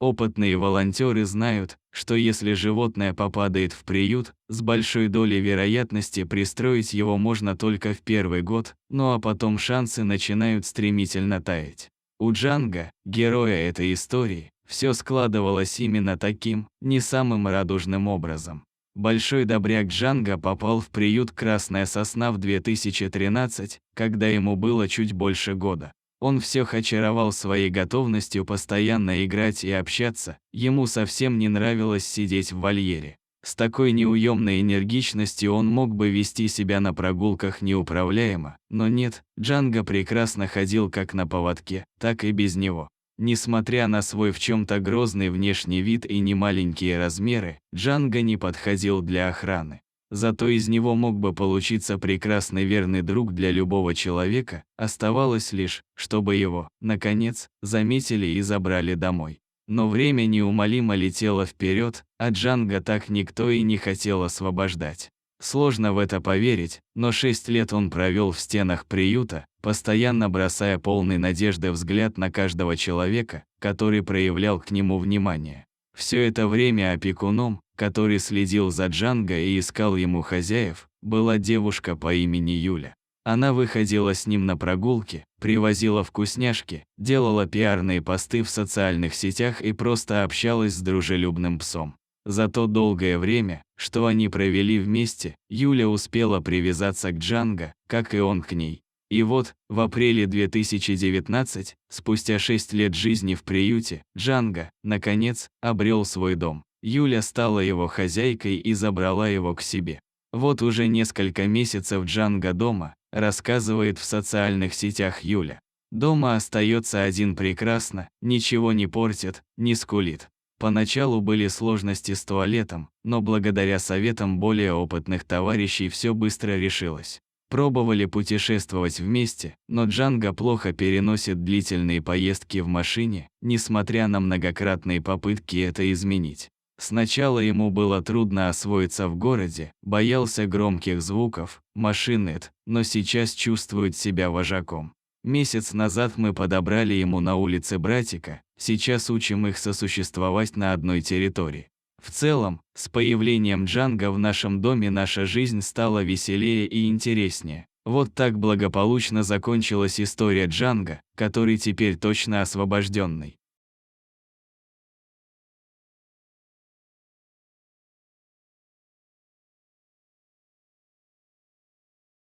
Опытные волонтеры знают, что если животное попадает в приют, с большой долей вероятности пристроить его можно только в первый год, ну а потом шансы начинают стремительно таять. У Джанго, героя этой истории, все складывалось именно таким, не самым радужным образом. Большой добряк Джанго попал в приют «Красная сосна» в 2013, когда ему было чуть больше года. Он всех очаровал своей готовностью постоянно играть и общаться, ему совсем не нравилось сидеть в вольере. С такой неуемной энергичностью он мог бы вести себя на прогулках неуправляемо, но нет, Джанго прекрасно ходил как на поводке, так и без него. Несмотря на свой в чем-то грозный внешний вид и немаленькие размеры, Джанго не подходил для охраны. Зато из него мог бы получиться прекрасный верный друг для любого человека, оставалось лишь, чтобы его, наконец, заметили и забрали домой. Но время неумолимо летело вперед, а Джанго так никто и не хотел освобождать. Сложно в это поверить, но 6 лет он провел в стенах приюта, постоянно бросая полный надежды взгляд на каждого человека, который проявлял к нему внимание. Все это время опекуном, который следил за Джанго и искал ему хозяев, была девушка по имени Юля. Она выходила с ним на прогулки, привозила вкусняшки, делала пиарные посты в социальных сетях и просто общалась с дружелюбным псом. За то долгое время, что они провели вместе, Юля успела привязаться к Джанго, как и он к ней. И вот, в апреле 2019, спустя 6 лет жизни в приюте, Джанго, наконец, обрел свой дом. Юля стала его хозяйкой и забрала его к себе. Вот уже несколько месяцев Джанго дома, рассказывает в социальных сетях Юля. Дома остается один прекрасно, ничего не портит, не скулит. Поначалу были сложности с туалетом, но благодаря советам более опытных товарищей все быстро решилось. Пробовали путешествовать вместе, но Джанго плохо переносит длительные поездки в машине, несмотря на многократные попытки это изменить. Сначала ему было трудно освоиться в городе, боялся громких звуков, машин нет, но сейчас чувствует себя вожаком. Месяц назад мы подобрали ему на улице братика, сейчас учим их сосуществовать на одной территории. В целом, с появлением Джанго в нашем доме наша жизнь стала веселее и интереснее. Вот так благополучно закончилась история Джанго, который теперь точно освобожденный.